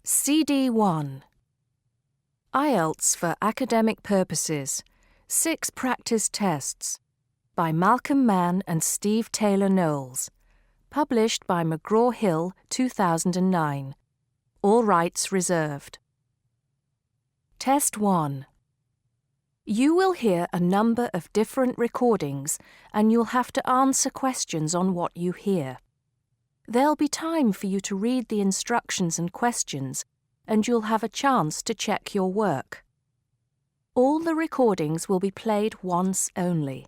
CD1 IELTS for Academic Purposes 6 Practice Tests by Malcolm Mann and Steve Taylor Knowles. Published by McGraw-Hill, 2009. All rights reserved. Test 1. You will hear a number of different recordings and you'll have to answer questions on what you hear. There'll be time for you to read the instructions and questions, and you'll have a chance to check your work. All the recordings will be played once only.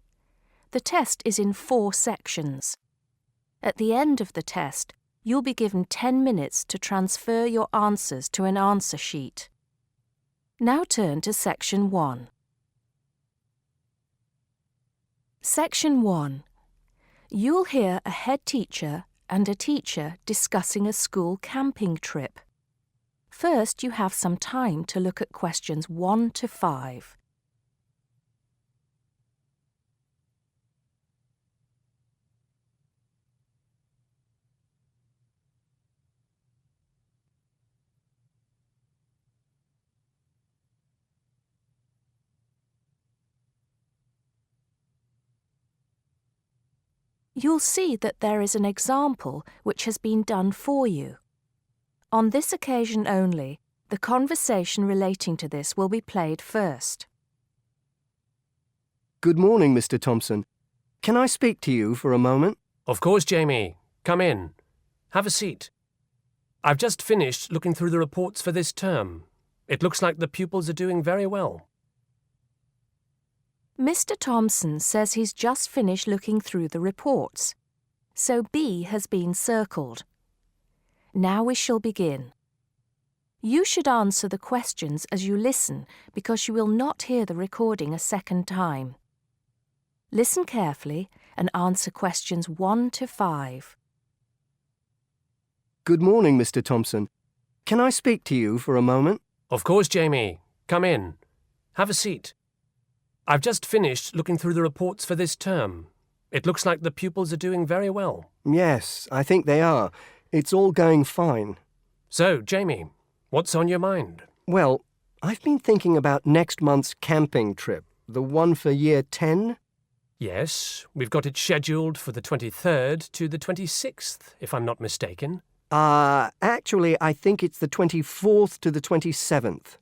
The test is in 4 sections. At the end of the test, you'll be given 10 minutes to transfer your answers to an answer sheet. Now turn to Section 1. Section 1. You'll hear a head teacher and a teacher discussing a school camping trip. First, you have some time to look at questions 1 to 5. You'll see that there is an example which has been done for you. On this occasion only, the conversation relating to this will be played first. Good morning, Mr. Thompson. Can I speak to you for a moment? Of course, Jamie. Come in. Have a seat. I've just finished looking through the reports for this term. It looks like the pupils are doing very well. Mr. Thompson says he's just finished looking through the reports, so B has been circled. Now we shall begin. You should answer the questions as you listen because you will not hear the recording a second time. Listen carefully and answer questions 1 to 5. Good morning, Mr. Thompson. Can I speak to you for a moment? Of course, Jamie. Come in. Have a seat. I've just finished looking through the reports for this term. It looks like the pupils are doing very well. Yes, I think they are. It's all going fine. So, Jamie, what's on your mind? Well, I've been thinking about next month's camping trip, the one for Year 10. Yes, we've got it scheduled for the 23rd to the 26th, if I'm not mistaken. Actually, I think it's the 24th to the 27th.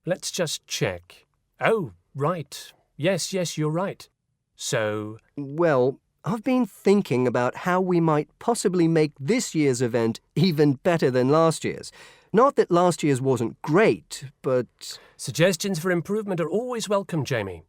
Let's just check. Oh, right. Yes, you're right. So... Well, I've been thinking about how we might possibly make this year's event even better than last year's. Not that last year's wasn't great, but... Suggestions for improvement are always welcome, Jamie.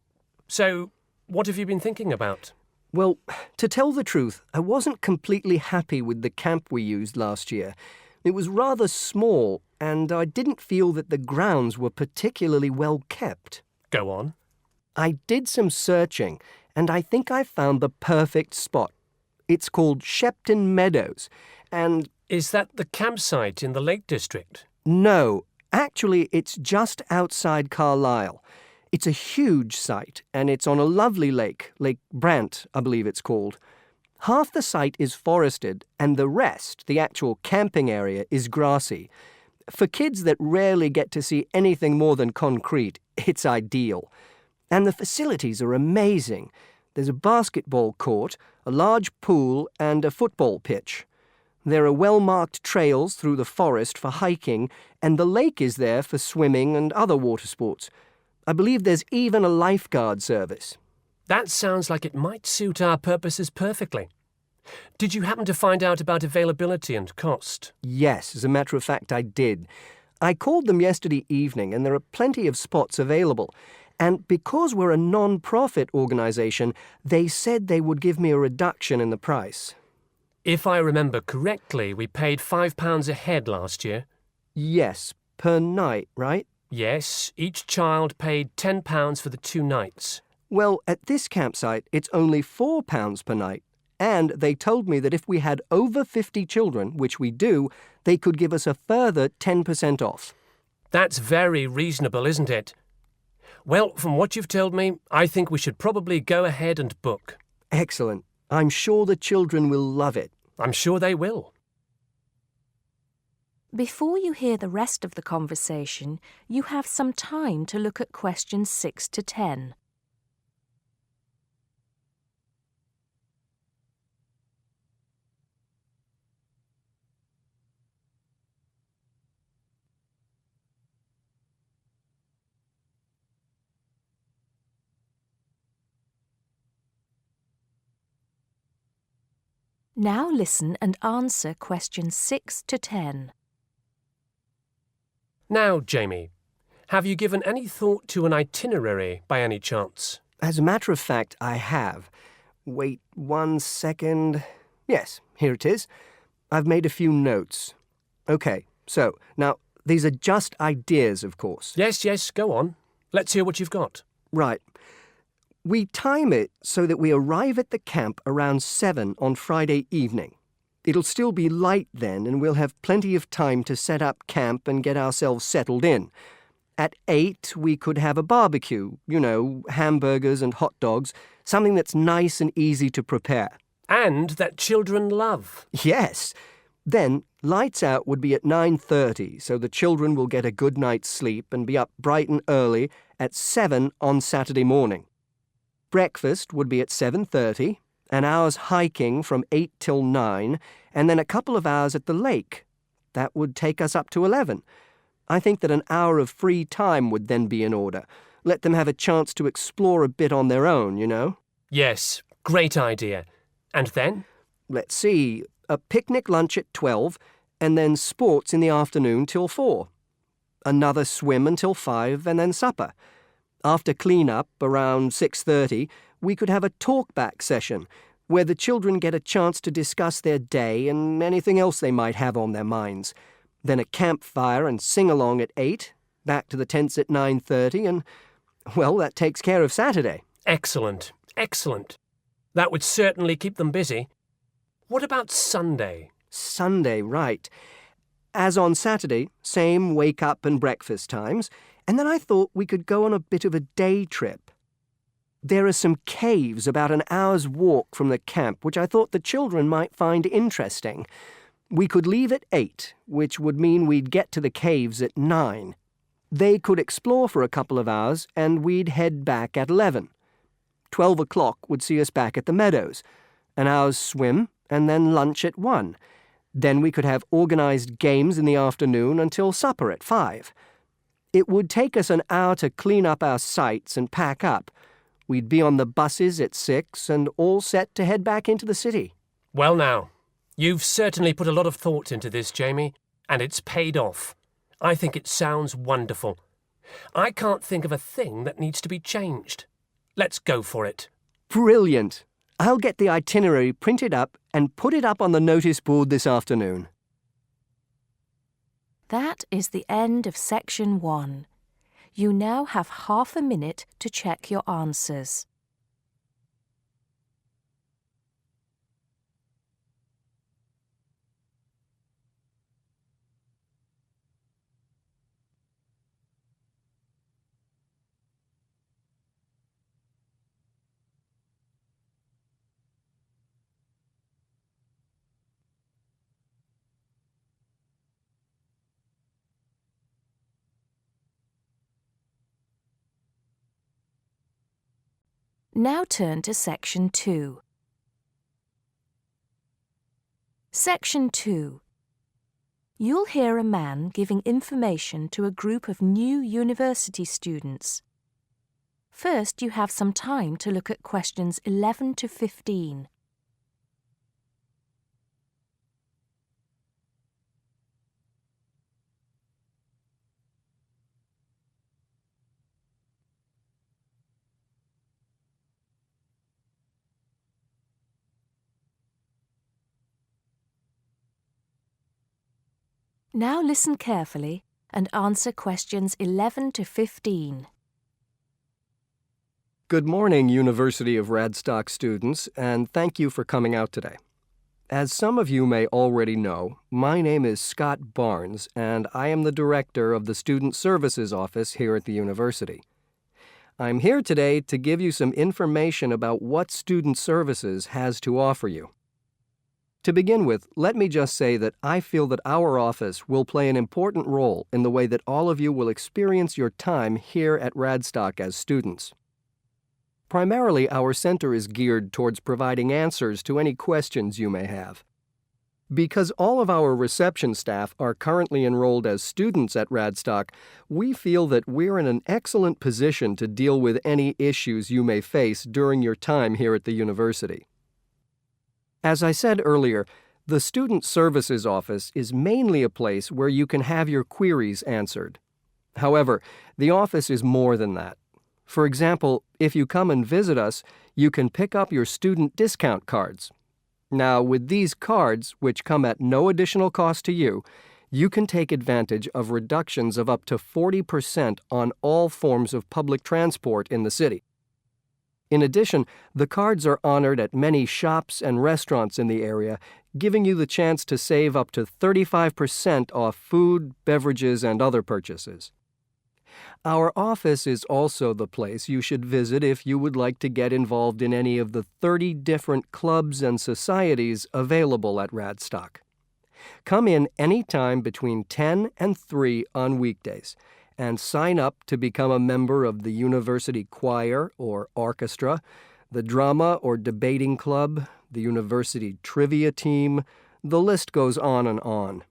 So, what have you been thinking about? Well, to tell the truth, I wasn't completely happy with the camp we used last year. It was rather small, and I didn't feel that the grounds were particularly well kept. Go on. I did some searching, and I think I found the perfect spot. It's called Shepton Meadows, and... Is that the campsite in the Lake District? No, actually it's just outside Carlisle. It's a huge site, and it's on a lovely lake, Lake Brant, I believe it's called. Half the site is forested, and the rest, the actual camping area, is grassy. For kids that rarely get to see anything more than concrete, it's ideal. And the facilities are amazing. There's a basketball court, a large pool, and a football pitch. There are well-marked trails through the forest for hiking, and the lake is there for swimming and other water sports. I believe there's even a lifeguard service. That sounds like it might suit our purposes perfectly. Did you happen to find out about availability and cost? Yes, as a matter of fact, I did. I called them yesterday evening, and there are plenty of spots available. And because we're a non-profit organisation, they said they would give me a reduction in the price. If I remember correctly, we paid £5 a head last year. Yes, per night, right? Yes, each child paid £10 for the 2 nights. Well, at this campsite, it's only £4 per night. And they told me that if we had over 50 children, which we do, they could give us a further 10% off. That's very reasonable, isn't it? Well, from what you've told me, I think we should probably go ahead and book. Excellent. I'm sure the children will love it. I'm sure they will. Before you hear the rest of the conversation, you have some time to look at questions 6 to 10. Now listen and answer questions 6 to 10. Now, Jamie, have you given any thought to an itinerary by any chance? As a matter of fact, I have. Wait 1 second. Yes, here it is. I've made a few notes. Okay, so, now, these are just ideas, of course. Yes, go on. Let's hear what you've got. Right. We time it so that we arrive at the camp around 7 on Friday evening. It'll still be light then, and we'll have plenty of time to set up camp and get ourselves settled in. At 8, we could have a barbecue, hamburgers and hot dogs, something that's nice and easy to prepare. And that children love. Yes. Then, lights out would be at 9:30, so the children will get a good night's sleep and be up bright and early at 7 on Saturday morning. Breakfast would be at 7:30, an hour's hiking from 8 till 9, and then a couple of hours at the lake. That would take us up to 11. I think that an hour of free time would then be in order. Let them have a chance to explore a bit on their own, Yes, great idea. And then? Let's see, a picnic lunch at 12, and then sports in the afternoon till 4. Another swim until 5, and then supper. After clean-up, around 6:30, we could have a talk-back session where the children get a chance to discuss their day and anything else they might have on their minds. Then a campfire and sing-along at 8, back to the tents at 9:30, and, well, that takes care of Saturday. Excellent. That would certainly keep them busy. What about Sunday? Sunday, right. As on Saturday, same wake-up and breakfast times, and then I thought we could go on a bit of a day trip. There are some caves about an hour's walk from the camp, which I thought the children might find interesting. We could leave at 8, which would mean we'd get to the caves at 9. They could explore for a couple of hours, and we'd head back at 11. 12 o'clock would see us back at the meadows. An hour's swim, and then lunch at 1. Then we could have organized games in the afternoon until supper at 5. It would take us an hour to clean up our sites and pack up. We'd be on the buses at 6 and all set to head back into the city. Well now, you've certainly put a lot of thought into this, Jamie, and it's paid off. I think it sounds wonderful. I can't think of a thing that needs to be changed. Let's go for it. Brilliant. I'll get the itinerary printed up and put it up on the notice board this afternoon. That is the end of section 1. You now have half a minute to check your answers. Now turn to Section 2. Section 2. You'll hear a man giving information to a group of new university students. First, you have some time to look at questions 11 to 15. Now listen carefully and answer questions 11 to 15. Good morning, University of Radstock students, and thank you for coming out today. As some of you may already know, my name is Scott Barnes, and I am the director of the Student Services Office here at the university. I'm here today to give you some information about what Student Services has to offer you. To begin with, let me just say that I feel that our office will play an important role in the way that all of you will experience your time here at Radstock as students. Primarily, our center is geared towards providing answers to any questions you may have. Because all of our reception staff are currently enrolled as students at Radstock, we feel that we're in an excellent position to deal with any issues you may face during your time here at the university. As I said earlier, the Student Services Office is mainly a place where you can have your queries answered. However, the office is more than that. For example, if you come and visit us, you can pick up your student discount cards. Now, with these cards, which come at no additional cost to you, you can take advantage of reductions of up to 40% on all forms of public transport in the city. In addition, the cards are honored at many shops and restaurants in the area, giving you the chance to save up to 35% off food, beverages, and other purchases. Our office is also the place you should visit if you would like to get involved in any of the 30 different clubs and societies available at Radstock. Come in any time between 10 and 3 on weekdays and sign up to become a member of the university choir or orchestra, the drama or debating club, the university trivia team. The list goes on and on.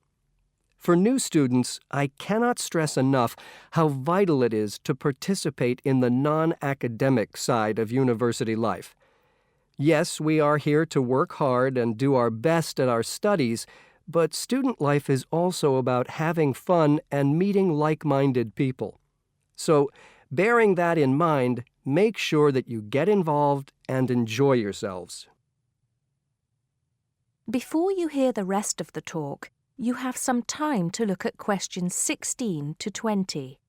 For new students, I cannot stress enough how vital it is to participate in the non-academic side of university life. Yes, we are here to work hard and do our best at our studies, but student life is also about having fun and meeting like-minded people. So, bearing that in mind, make sure that you get involved and enjoy yourselves. Before you hear the rest of the talk, you have some time to look at questions 16 to 20.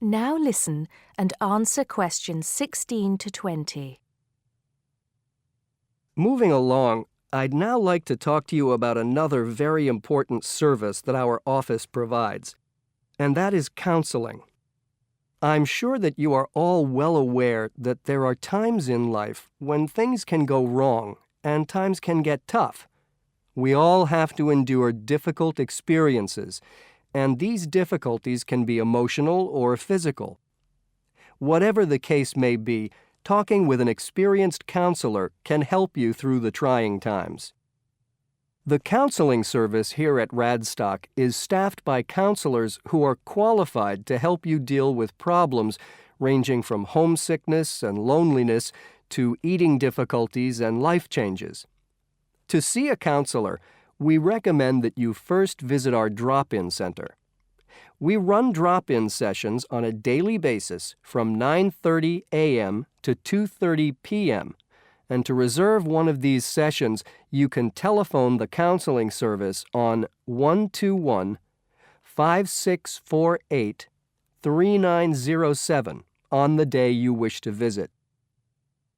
Now listen and answer questions 16 to 20. Moving along, I'd now like to talk to you about another very important service that our office provides, and that is counseling. I'm sure that you are all well aware that there are times in life when things can go wrong and times can get tough. We all have to endure difficult experiences, and these difficulties can be emotional or physical. Whatever the case may be, talking with an experienced counselor can help you through the trying times. The counseling service here at Radstock is staffed by counselors who are qualified to help you deal with problems ranging from homesickness and loneliness to eating difficulties and life changes. To see a counselor, we recommend that you first visit our drop-in center. We run drop-in sessions on a daily basis from 9:30 a.m. to 2:30 p.m., and to reserve one of these sessions, you can telephone the counseling service on 121-5648-3907 on the day you wish to visit.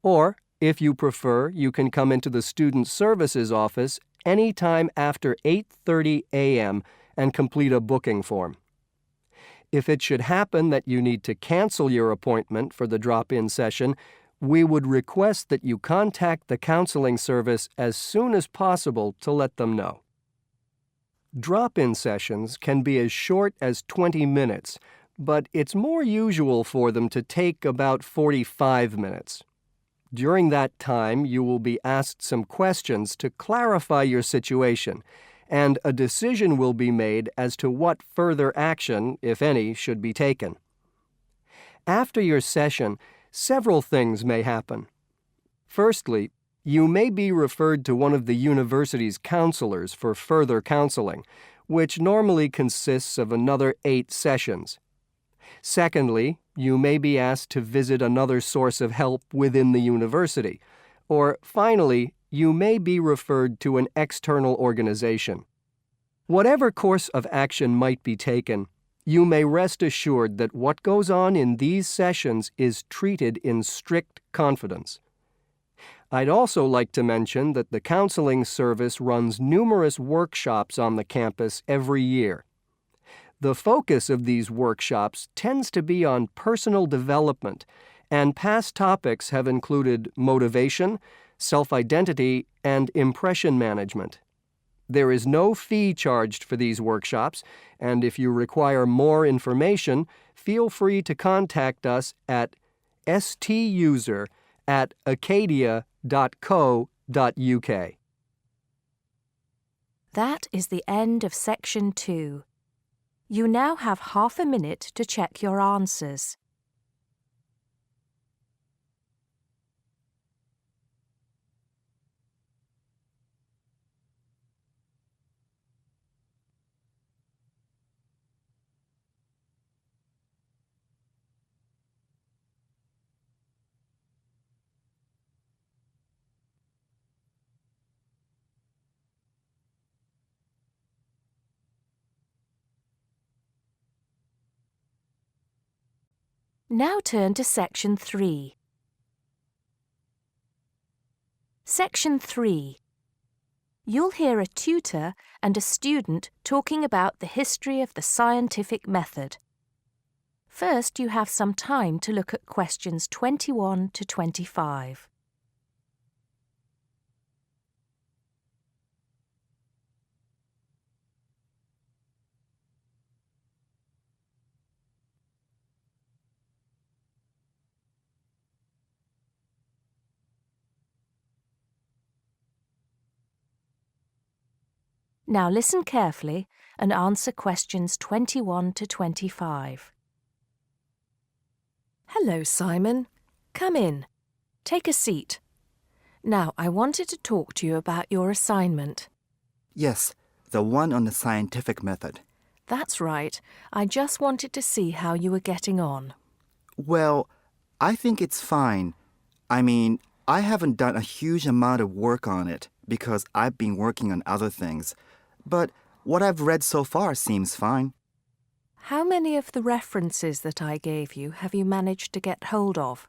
Or, if you prefer, you can come into the Student Services office any time after 8:30 a.m. and complete a booking form. If it should happen that you need to cancel your appointment for the drop-in session, we would request that you contact the counseling service as soon as possible to let them know. Drop-in sessions can be as short as 20 minutes, but it's more usual for them to take about 45 minutes. During that time, you will be asked some questions to clarify your situation, and a decision will be made as to what further action, if any, should be taken. After your session, several things may happen. Firstly, you may be referred to one of the university's counselors for further counseling, which normally consists of another 8 sessions. Secondly, you may be asked to visit another source of help within the university. Or finally, you may be referred to an external organization. Whatever course of action might be taken, you may rest assured that what goes on in these sessions is treated in strict confidence. I'd also like to mention that the counseling service runs numerous workshops on the campus every year. The focus of these workshops tends to be on personal development, and past topics have included motivation, self-identity, and impression management. There is no fee charged for these workshops, and if you require more information, feel free to contact us at stuser@acadia.co.uk. That is the end of Section 2. You now have half a minute to check your answers. Now turn to Section 3. Section 3. You'll hear a tutor and a student talking about the history of the scientific method. First, you have some time to look at questions 21 to 25. Now listen carefully and answer questions 21 to 25. Hello, Simon. Come in. Take a seat. Now, I wanted to talk to you about your assignment. Yes, the one on the scientific method. That's right. I just wanted to see how you were getting on. Well, I think it's fine. I mean, I haven't done a huge amount of work on it because I've been working on other things. But what I've read so far seems fine. How many of the references that I gave you have you managed to get hold of?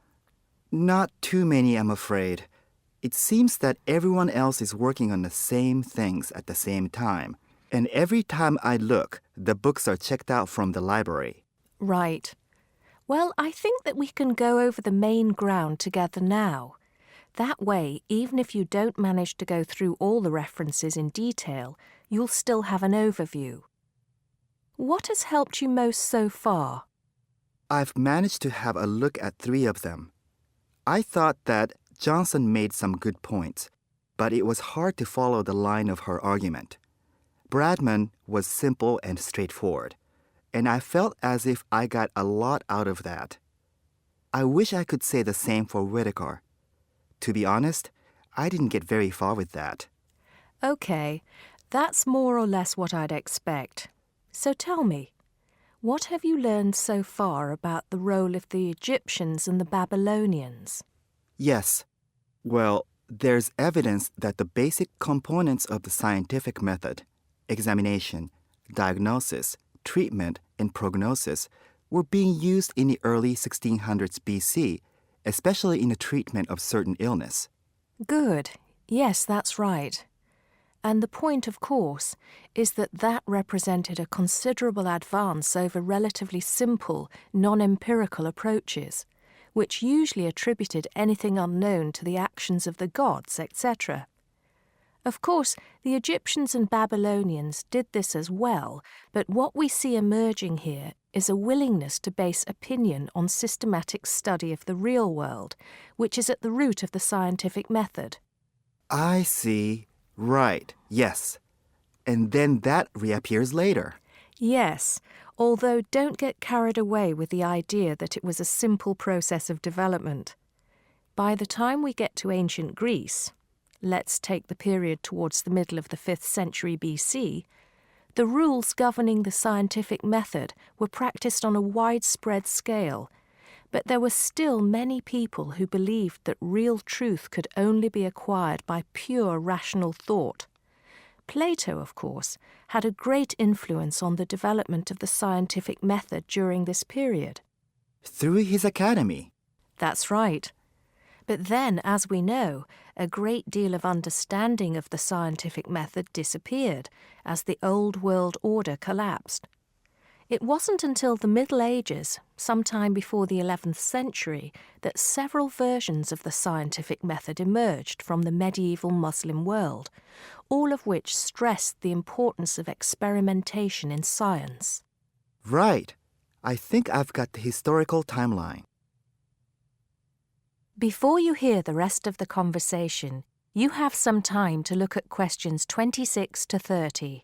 Not too many, I'm afraid. It seems that everyone else is working on the same things at the same time. And every time I look, the books are checked out from the library. Right. Well, I think that we can go over the main ground together now. That way, even if you don't manage to go through all the references in detail, you'll still have an overview. What has helped you most so far? I've managed to have a look at 3 of them. I thought that Johnson made some good points, but it was hard to follow the line of her argument. Bradman was simple and straightforward, and I felt as if I got a lot out of that. I wish I could say the same for Whittaker. To be honest, I didn't get very far with that. Okay, that's more or less what I'd expect. So tell me, what have you learned so far about the role of the Egyptians and the Babylonians? Yes. Well, there's evidence that the basic components of the scientific method, examination, diagnosis, treatment, and prognosis, were being used in the early 1600s BC, especially in the treatment of certain illness. Good. Yes, that's right. And the point, of course, is that that represented a considerable advance over relatively simple, non-empirical approaches, which usually attributed anything unknown to the actions of the gods, etc. Of course, the Egyptians and Babylonians did this as well, but what we see emerging here is a willingness to base opinion on systematic study of the real world, which is at the root of the scientific method. I see. Right, yes. And then that reappears later. Yes, although don't get carried away with the idea that it was a simple process of development. By the time we get to ancient Greece, let's take the period towards the middle of the 5th century BC, the rules governing the scientific method were practiced on a widespread scale, but there were still many people who believed that real truth could only be acquired by pure rational thought. Plato, of course, had a great influence on the development of the scientific method during this period. Through his academy. That's right. But then, as we know, a great deal of understanding of the scientific method disappeared as the old world order collapsed. It wasn't until the Middle Ages, sometime before the 11th century, that several versions of the scientific method emerged from the medieval Muslim world, all of which stressed the importance of experimentation in science. Right. I think I've got the historical timeline. Before you hear the rest of the conversation, you have some time to look at questions 26 to 30.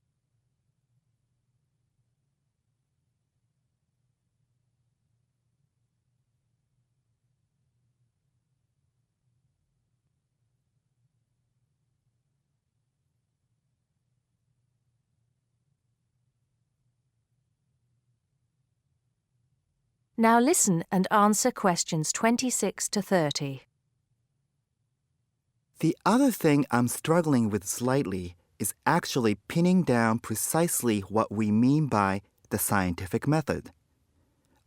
Now listen and answer questions 26 to 30. The other thing I'm struggling with slightly is actually pinning down precisely what we mean by the scientific method.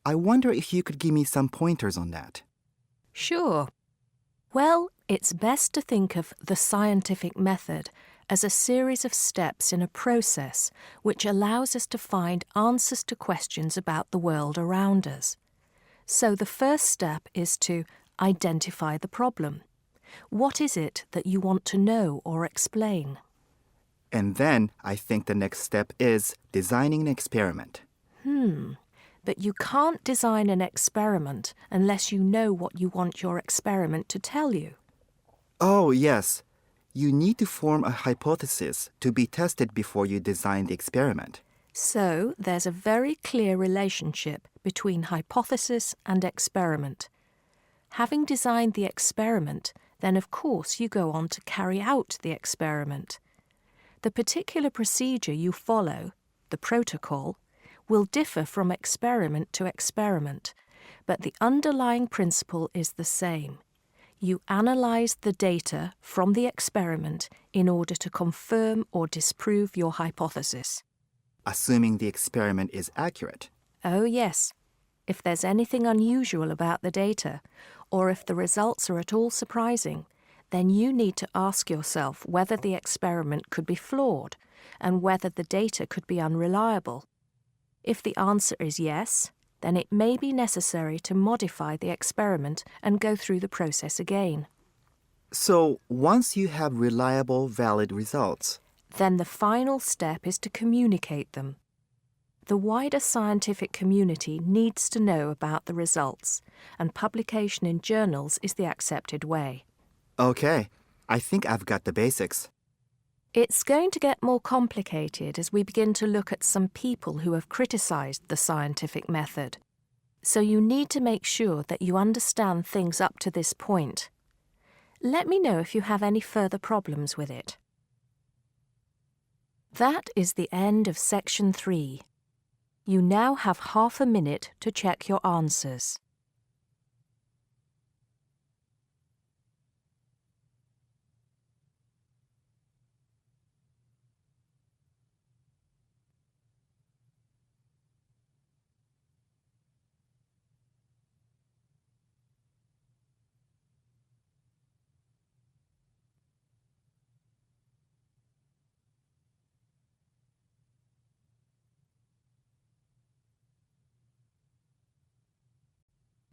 I wonder if you could give me some pointers on that. Sure. Well, it's best to think of the scientific method as a series of steps in a process which allows us to find answers to questions about the world around us. So the first step is to identify the problem. What is it that you want to know or explain? And then I think the next step is designing an experiment. But you can't design an experiment unless you know what you want your experiment to tell you. Oh, yes. You need to form a hypothesis to be tested before you design the experiment. So there's a very clear relationship between hypothesis and experiment. Having designed the experiment, then of course you go on to carry out the experiment. The particular procedure you follow, the protocol, will differ from experiment to experiment, but the underlying principle is the same. You analyze the data from the experiment in order to confirm or disprove your hypothesis. Assuming the experiment is accurate. Oh yes, if there's anything unusual about the data, or if the results are at all surprising, then you need to ask yourself whether the experiment could be flawed and whether the data could be unreliable. If the answer is yes, then it may be necessary to modify the experiment and go through the process again. So, once you have reliable, valid results, Then the final step is to communicate them. The wider scientific community needs to know about the results, and publication in journals is the accepted way. okay, I think I've got the basics. It's going to get more complicated as we begin to look at some people who have criticized the scientific method. So you need to make sure that you understand things up to this point. Let me know if you have any further problems with it. That is the end of section 3. You now have half a minute to check your answers.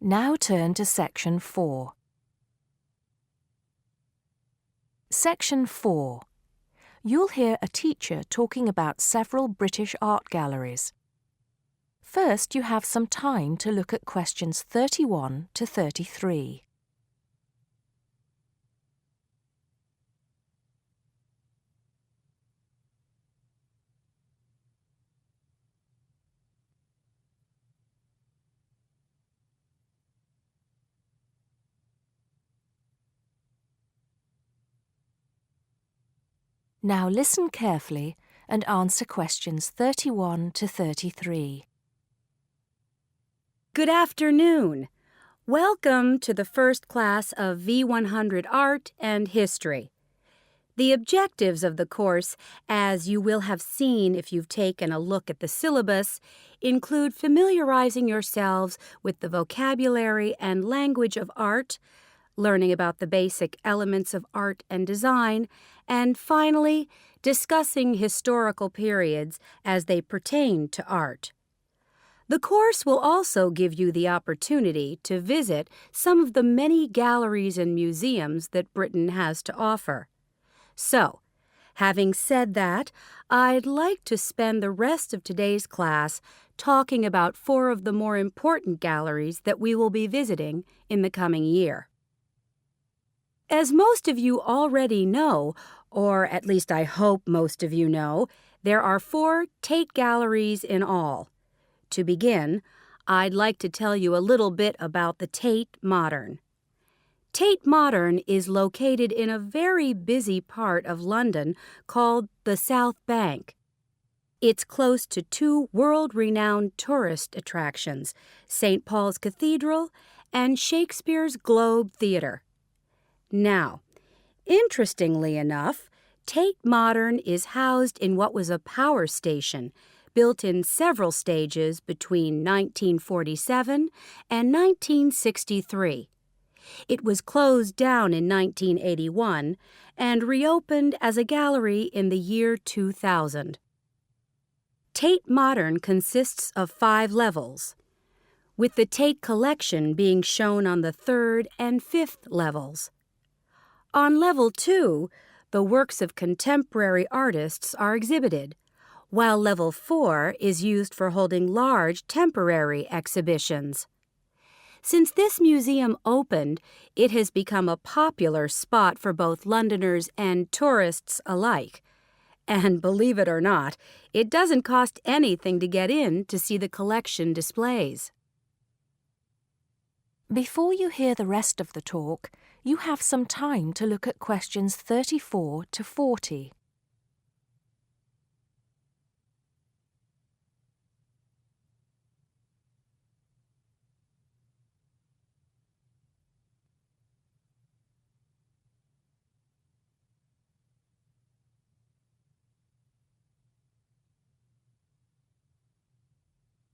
Now turn to section 4. Section 4. You'll hear a teacher talking about several British art galleries. First, you have some time to look at questions 31 to 33. Now listen carefully and answer questions 31 to 33. Good afternoon. Welcome to the first class of V100 Art and History. The objectives of the course, as you will have seen if you've taken a look at the syllabus, include familiarizing yourselves with the vocabulary and language of art, learning about the basic elements of art and design, and finally, discussing historical periods as they pertain to art. The course will also give you the opportunity to visit some of the many galleries and museums that Britain has to offer. So, having said that, I'd like to spend the rest of today's class talking about 4 of the more important galleries that we will be visiting in the coming year. As most of you already know, or at least I hope most of you know, there are 4 Tate galleries in all. To begin, I'd like to tell you a little bit about the Tate Modern. Tate Modern is located in a very busy part of London called the South Bank. It's close to 2 world-renowned tourist attractions, St. Paul's Cathedral and Shakespeare's Globe Theatre. Now, interestingly enough, Tate Modern is housed in what was a power station built in several stages between 1947 and 1963. It was closed down in 1981 and reopened as a gallery in the year 2000. Tate Modern consists of 5 levels, with the Tate collection being shown on the 3rd and 5th levels. On level 2, the works of contemporary artists are exhibited, while level 4 is used for holding large temporary exhibitions. Since this museum opened, it has become a popular spot for both Londoners and tourists alike. And believe it or not, it doesn't cost anything to get in to see the collection displays. Before you hear the rest of the talk, you have some time to look at questions 34 to 40.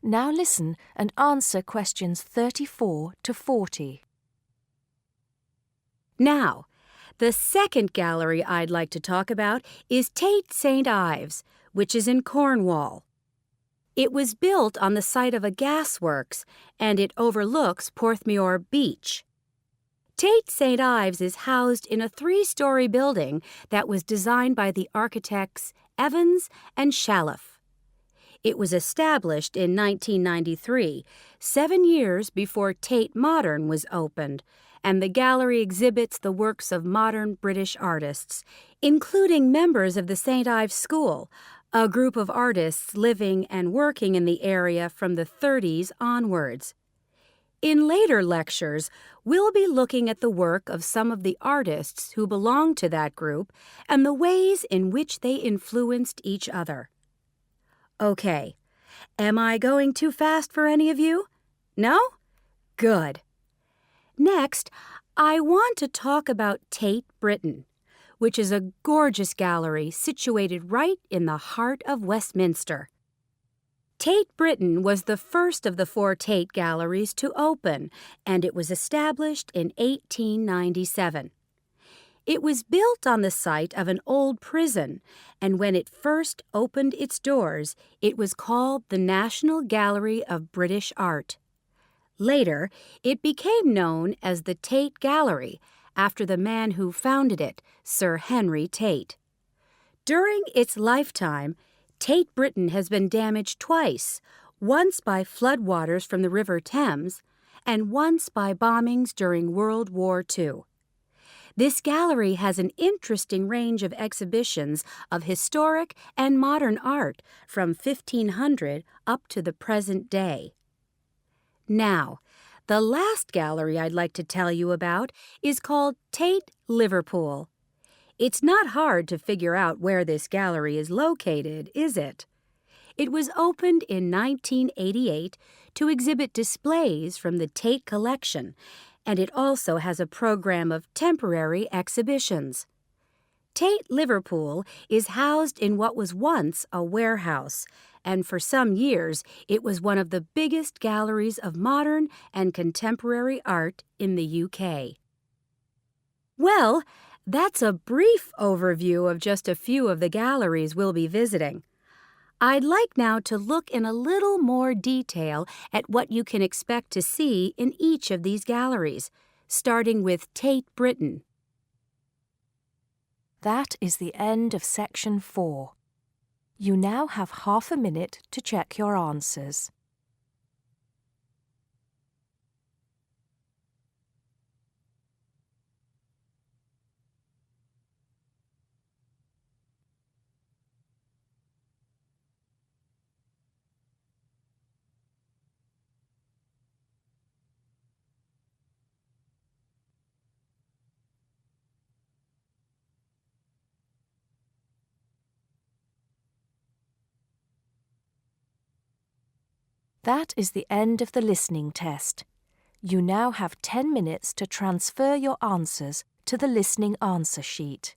Now listen and answer questions 34 to 40. Now, the second gallery I'd like to talk about is Tate St. Ives, which is in Cornwall. It was built on the site of a gasworks, and it overlooks Porthmeor Beach. Tate St. Ives is housed in a 3-story building that was designed by the architects Evans and Shalliff. It was established in 1993, 7 years before Tate Modern was opened, and the gallery exhibits the works of modern British artists, including members of the St. Ives School, a group of artists living and working in the area from the 30s onwards. In later lectures, we'll be looking at the work of some of the artists who belong to that group and the ways in which they influenced each other. Okay, am I going too fast for any of you? No? Good. Next, I want to talk about Tate Britain, which is a gorgeous gallery situated right in the heart of Westminster. Tate Britain was the first of the 4 Tate galleries to open, and it was established in 1897. It was built on the site of an old prison, and when it first opened its doors, it was called the National Gallery of British Art. Later, it became known as the Tate Gallery, after the man who founded it, Sir Henry Tate. During its lifetime, Tate Britain has been damaged twice, once by floodwaters from the River Thames, and once by bombings during World War II. This gallery has an interesting range of exhibitions of historic and modern art from 1500 up to the present day. Now, the last gallery I'd like to tell you about is called Tate Liverpool. It's not hard to figure out where this gallery is located, is it? It was opened in 1988 to exhibit displays from the Tate collection, and it also has a program of temporary exhibitions. Tate Liverpool is housed in what was once a warehouse, and for some years it was one of the biggest galleries of modern and contemporary art in the UK. Well, that's a brief overview of just a few of the galleries we'll be visiting. I'd like now to look in a little more detail at what you can expect to see in each of these galleries, starting with Tate Britain. That is the end of section 4. You now have half a minute to check your answers. That is the end of the listening test. You now have 10 minutes to transfer your answers to the listening answer sheet.